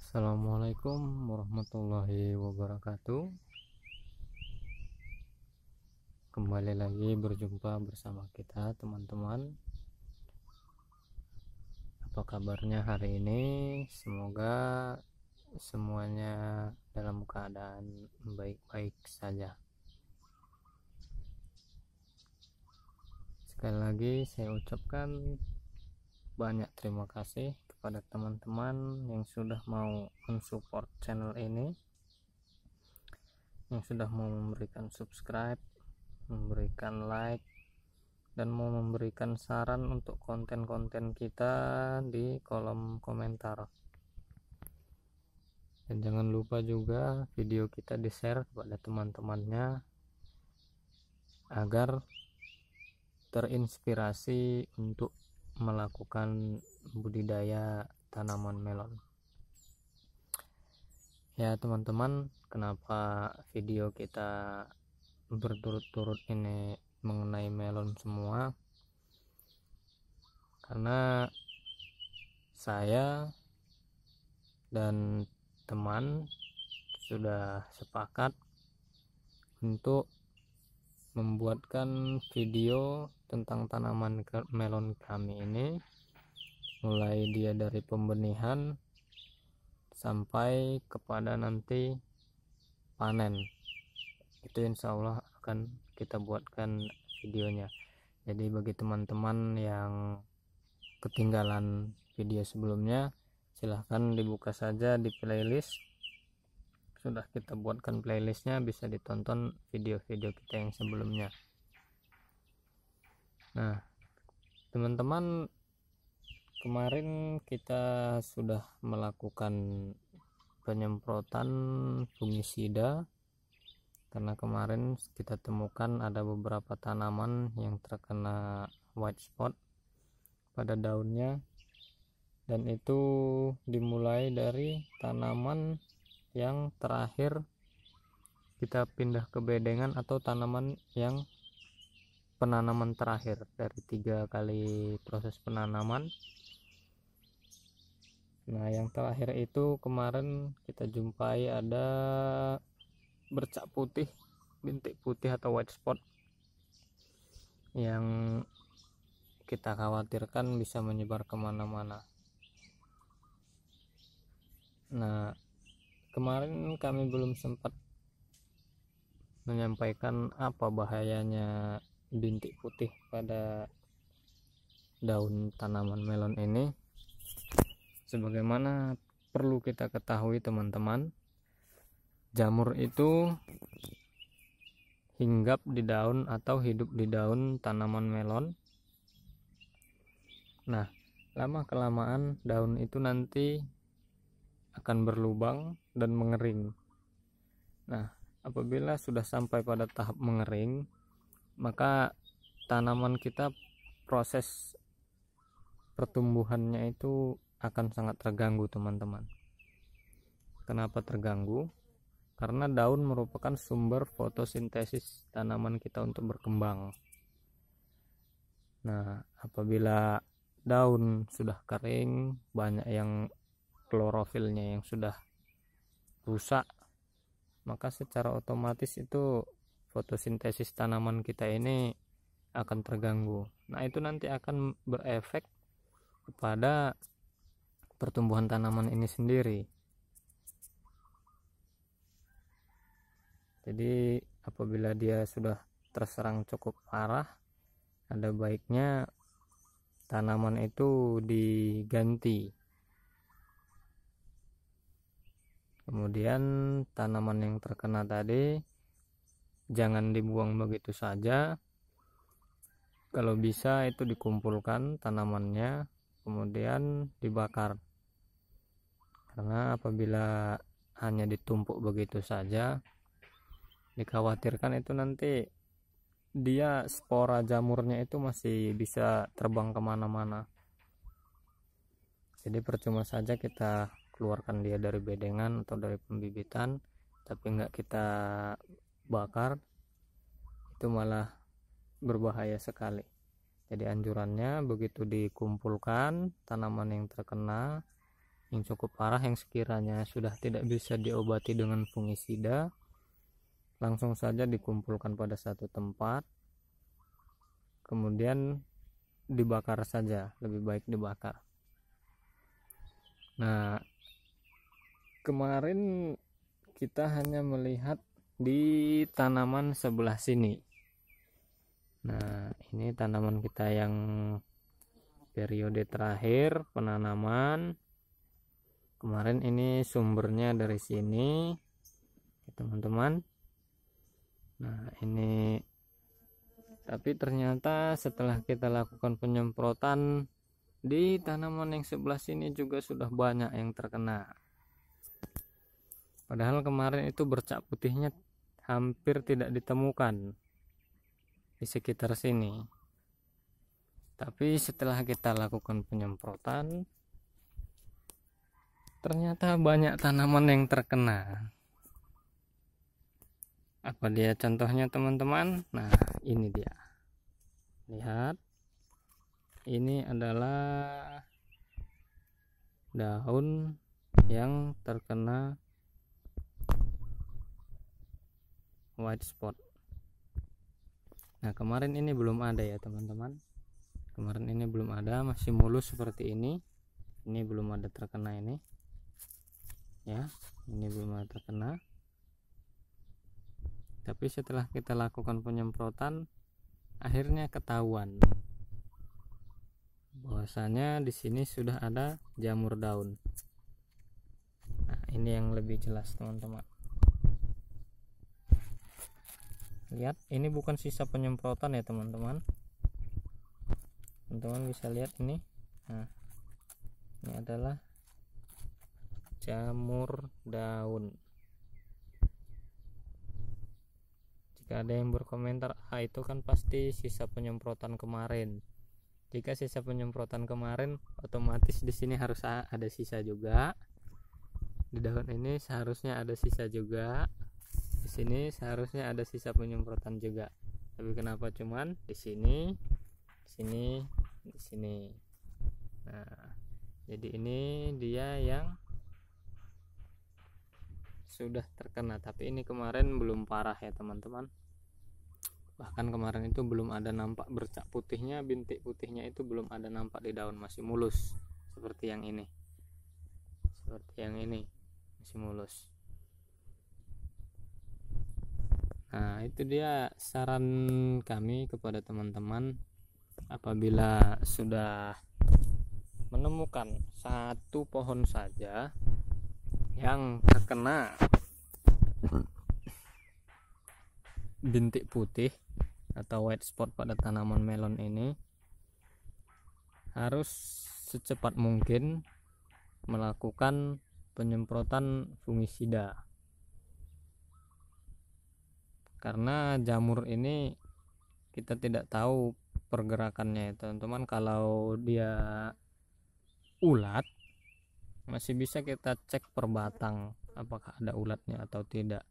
Assalamualaikum warahmatullahi wabarakatuh. Kembali lagi berjumpa bersama kita teman-teman. Apa kabarnya hari ini? Semoga semuanya dalam keadaan baik-baik saja. Sekali lagi saya ucapkan banyak terima kasih kepada teman-teman yang sudah mau mensupport channel ini, yang sudah mau memberikan subscribe, memberikan like, dan mau memberikan saran untuk konten-konten kita di kolom komentar. Dan jangan lupa juga video kita di share kepada teman-temannya agar terinspirasi untuk melakukan budidaya tanaman melon. Ya teman-teman, kenapa video kita berturut-turut ini mengenai melon semua? Karena saya dan teman sudah sepakat untuk membuatkan video tentang tanaman melon kami ini, mulai dia dari pembenihan sampai kepada nanti panen. Itu insya Allah akan kita buatkan videonya. Jadi bagi teman-teman yang ketinggalan video sebelumnya, silahkan dibuka saja di playlist. Sudah kita buatkan playlistnya, bisa ditonton video-video kita yang sebelumnya. Nah teman-teman, kemarin kita sudah melakukan penyemprotan fungisida karena kemarin kita temukan ada beberapa tanaman yang terkena white spot pada daunnya, dan itu dimulai dari tanaman yang terakhir kita pindah ke bedengan atau tanaman yang penanaman terakhir dari 3 kali proses penanaman. Nah yang terakhir itu kemarin kita jumpai ada bercak putih, bintik putih atau white spot yang kita khawatirkan bisa menyebar kemana-mana. Nah kemarin kami belum sempat menyampaikan apa bahayanya bintik putih pada daun tanaman melon ini. Sebagaimana perlu kita ketahui teman-teman, jamur itu hinggap di daun atau hidup di daun tanaman melon. Nah lama kelamaan daun itu nanti akan berlubang dan mengering. Nah apabila sudah sampai pada tahap mengering, maka tanaman kita proses pertumbuhannya itu akan sangat terganggu teman-teman. Kenapa terganggu? Karena daun merupakan sumber fotosintesis tanaman kita untuk berkembang. Nah apabila daun sudah kering, banyak yang klorofilnya yang sudah rusak, maka secara otomatis itu fotosintesis tanaman kita ini akan terganggu. Nah itu nanti akan berefek kepada pertumbuhan tanaman ini sendiri. Jadi apabila dia sudah terserang cukup parah, ada baiknya tanaman itu diganti. Kemudian tanaman yang terkena tadi jangan dibuang begitu saja. Kalau bisa itu dikumpulkan tanamannya, kemudian dibakar. Karena apabila hanya ditumpuk begitu saja, dikhawatirkan itu nanti dia spora jamurnya itu masih bisa terbang kemana-mana. Jadi percuma saja kita keluarkan dia dari bedengan atau dari pembibitan, tapi enggak kita bakar, itu malah berbahaya sekali. Jadi anjurannya begitu dikumpulkan tanaman yang terkena, yang cukup parah, yang sekiranya sudah tidak bisa diobati dengan fungisida, langsung saja dikumpulkan pada satu tempat, kemudian dibakar saja, lebih baik dibakar. Nah, kemarin kita hanya melihat di tanaman sebelah sini. Nah, ini tanaman kita yang periode terakhir penanaman. Kemarin ini sumbernya dari sini, teman-teman. Nah, ini tapi ternyata setelah kita lakukan penyemprotan di tanaman yang sebelah sini juga sudah banyak yang terkena. Padahal kemarin itu bercak putihnya hampir tidak ditemukan di sekitar sini. Tapi setelah kita lakukan penyemprotan, ternyata banyak tanaman yang terkena. Apa dia contohnya, teman-teman? Nah, ini dia. Lihat. Ini adalah daun yang terkena white spot. Nah, kemarin ini belum ada ya, teman-teman. Kemarin ini belum ada, masih mulus seperti ini. Ini belum ada terkena ini. Ya, ini belum ada terkena. Tapi setelah kita lakukan penyemprotan, akhirnya ketahuan bahwasanya di sini sudah ada jamur daun. Nah, ini yang lebih jelas, teman-teman. Lihat, ini bukan sisa penyemprotan ya, teman-teman. Teman-teman bisa lihat ini. Nah, ini adalah jamur daun. Jika ada yang berkomentar, itu kan pasti sisa penyemprotan kemarin. Jika sisa penyemprotan kemarin, otomatis di sini harus ada sisa juga. Di daun ini seharusnya ada sisa juga. Di sini seharusnya ada sisa penyemprotan juga. Tapi kenapa cuman di sini, di sini, di sini. Nah, jadi ini dia yang sudah terkena, tapi ini kemarin belum parah ya, teman-teman. Bahkan kemarin itu belum ada nampak bercak putihnya, bintik putihnya itu belum ada nampak di daun, masih mulus seperti yang ini. Seperti yang ini masih mulus. Nah, itu dia saran kami kepada teman-teman, apabila sudah menemukan satu pohon saja yang terkena bintik putih atau white spot pada tanaman melon ini, harus secepat mungkin melakukan penyemprotan fungisida. Karena jamur ini kita tidak tahu pergerakannya, teman-teman. Kalau dia ulat, masih bisa kita cek per batang apakah ada ulatnya atau tidak.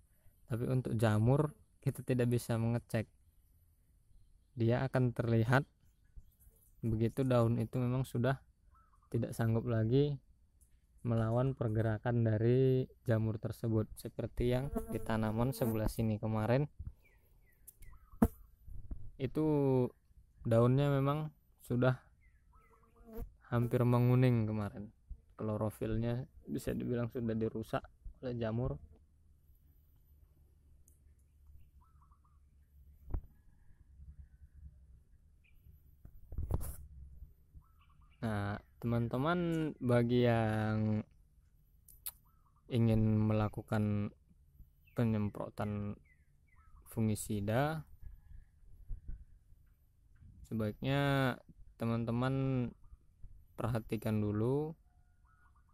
Tapi untuk jamur kita tidak bisa mengecek. Dia akan terlihat begitu daun itu memang sudah tidak sanggup lagi melawan pergerakan dari jamur tersebut, seperti yang di tanaman sebelah sini kemarin. Itu daunnya memang sudah hampir menguning kemarin. Klorofilnya bisa dibilang sudah dirusak oleh jamur. Nah, teman-teman, bagi yang ingin melakukan penyemprotan fungisida, sebaiknya teman-teman perhatikan dulu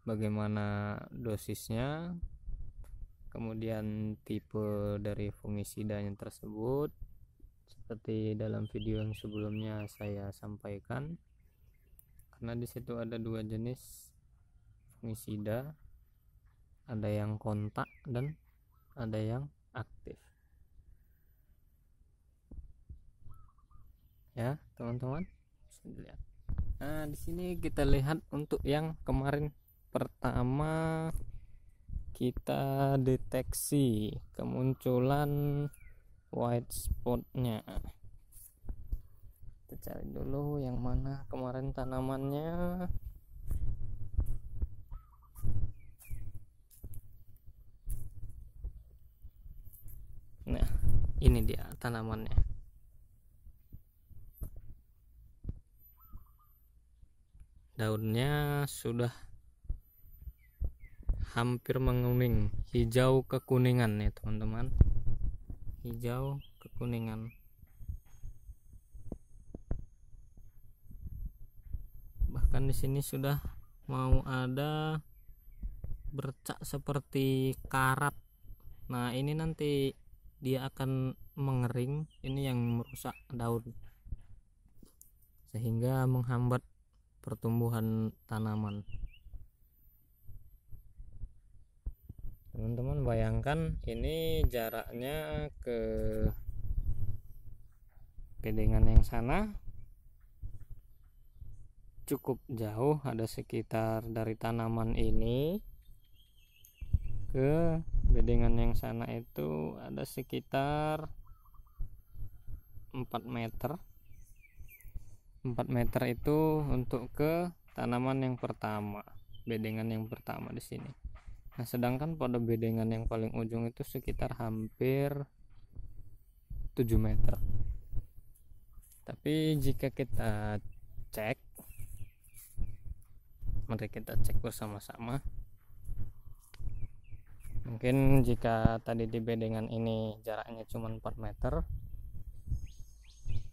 bagaimana dosisnya, kemudian tipe dari fungisidanya tersebut, seperti dalam video yang sebelumnya saya sampaikan. Karena di situ ada dua jenis fungisida, ada yang kontak dan ada yang aktif. Ya, teman-teman, bisa dilihat. Nah, di sini kita lihat untuk yang kemarin pertama kita deteksi kemunculan white spotnya. Kita cari dulu yang mana kemarin tanamannya. Nah, ini dia tanamannya. Daunnya sudah hampir menguning, hijau kekuningan nih teman-teman, hijau kekuningan. Bahkan di sini sudah mau ada bercak seperti karat. Nah, ini nanti dia akan mengering, ini yang merusak daun sehingga menghambat pertumbuhan tanaman. Teman-teman bayangkan ini jaraknya ke bedengan yang sana cukup jauh, ada sekitar dari tanaman ini ke bedengan yang sana itu ada sekitar 4 meter. 4 meter itu untuk ke tanaman yang pertama, bedengan yang pertama di sini. Nah, sedangkan pada bedengan yang paling ujung itu sekitar hampir 7 meter. Tapi jika kita cek, mari kita cek bersama-sama. Mungkin jika tadi di bedengan ini jaraknya cuma 4 meter,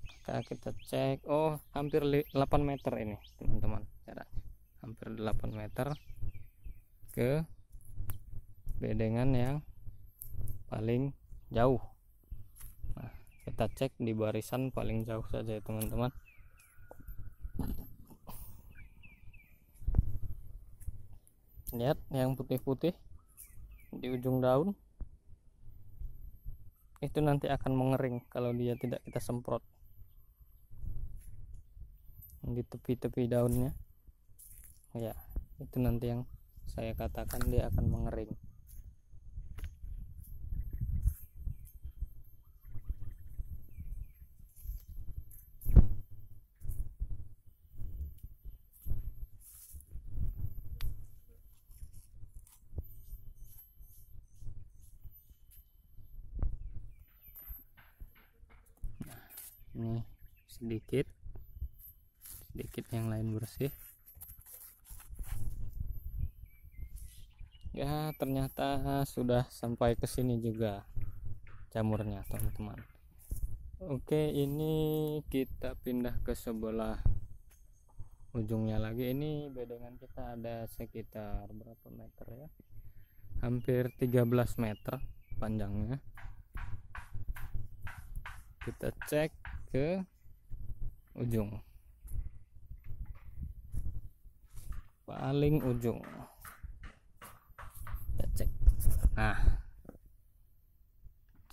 maka kita cek, oh hampir 8 meter ini teman-teman, jaraknya hampir 8 meter ke bedengan yang paling jauh. Nah, kita cek di barisan paling jauh saja ya teman-teman. Lihat yang putih-putih di ujung daun itu nanti akan mengering kalau dia tidak kita semprot di tepi-tepi daunnya ya. Itu nanti yang saya katakan dia akan mengering. Ini sedikit yang lain bersih ya. Ternyata sudah sampai ke sini juga jamurnya teman-teman. Oke, ini kita pindah ke sebelah ujungnya lagi. Ini bedengan kita ada sekitar berapa meter ya, hampir 13 meter panjangnya. Kita cek ke ujung, paling ujung, kita cek. Nah,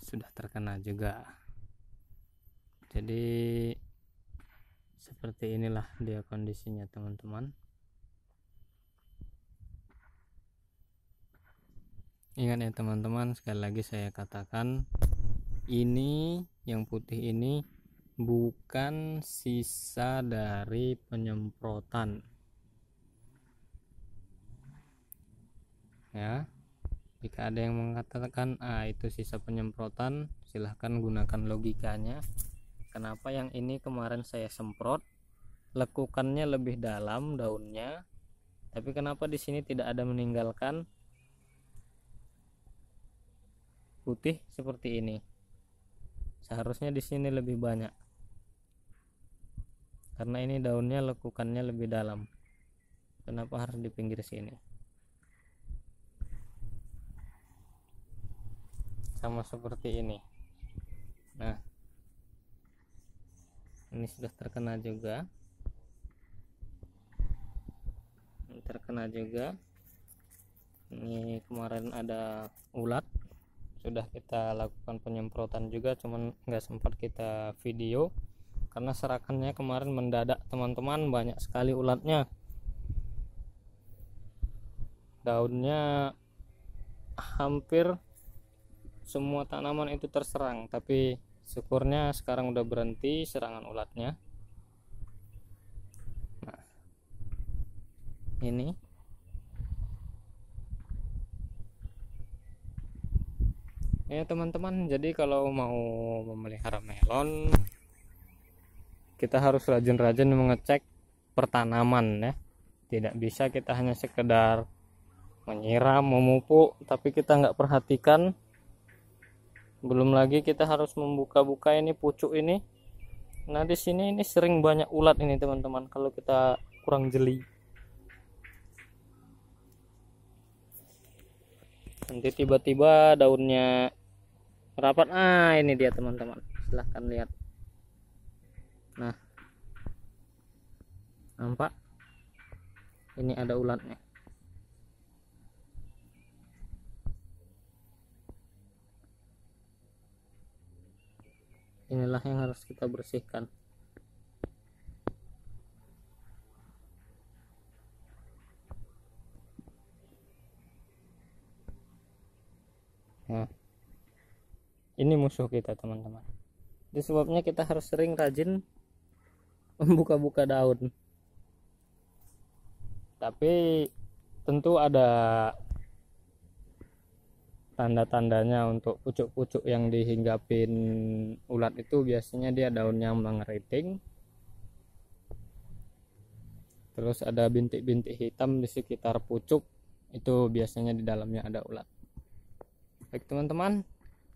sudah terkena juga. Jadi seperti inilah dia kondisinya teman-teman. Ingat ya teman-teman, sekali lagi saya katakan, ini yang putih ini bukan sisa dari penyemprotan ya. Jika ada yang mengatakan itu sisa penyemprotan, silahkan gunakan logikanya. Kenapa yang ini kemarin saya semprot lekukannya lebih dalam daunnya, tapi kenapa di sini tidak ada meninggalkan putih seperti ini? Seharusnya di sini lebih banyak, karena ini daunnya lekukannya lebih dalam. Kenapa harus di pinggir sini? Sama seperti ini. Nah, ini sudah terkena juga. Ini terkena juga. Ini kemarin ada ulat, sudah kita lakukan penyemprotan juga, cuman nggak sempat kita video karena serakannya kemarin mendadak teman-teman, banyak sekali ulatnya. daunnya hampir semua tanaman itu terserang, tapi syukurnya sekarang udah berhenti serangan ulatnya. Nah, ini ya teman-teman, jadi kalau mau memelihara melon kita harus rajin-rajin mengecek pertanaman ya. Tidak bisa kita hanya sekedar menyiram, memupuk, tapi kita nggak perhatikan. Belum lagi kita harus membuka-buka ini pucuk ini. Nah di sini ini sering banyak ulat ini teman-teman kalau kita kurang jeli. Nanti tiba-tiba daunnya rapat. Ini dia teman-teman, silahkan lihat. Nah, nampak ini ada ulatnya. Inilah yang harus kita bersihkan. Nah, ini musuh kita teman-teman. Itu sebabnya kita harus sering rajin membuka-buka daun. Tapi tentu ada tanda-tandanya. Untuk pucuk-pucuk yang dihinggapin ulat itu biasanya dia daunnya mengeriting, terus ada bintik-bintik hitam di sekitar pucuk, itu biasanya di dalamnya ada ulat. Baik teman-teman,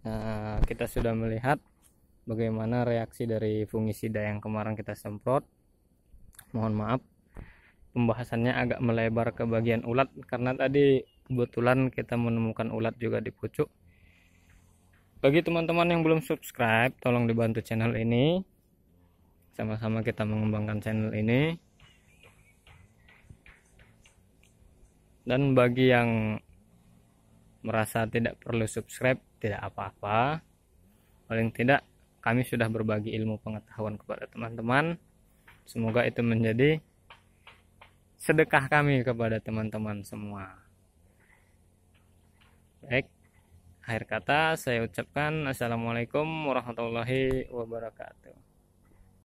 nah, kita sudah melihat bagaimana reaksi dari fungisida yang kemarin kita semprot. Mohon maaf pembahasannya agak melebar ke bagian ulat karena tadi kebetulan kita menemukan ulat juga di pucuk. Bagi teman-teman yang belum subscribe, tolong dibantu channel ini. Sama-sama kita mengembangkan channel ini. Dan bagi yang merasa tidak perlu subscribe, tidak apa-apa. Paling tidak kami sudah berbagi ilmu pengetahuan kepada teman-teman. Semoga itu menjadi sedekah kami kepada teman-teman semua. Baik, akhir kata saya ucapkan assalamualaikum warahmatullahi wabarakatuh.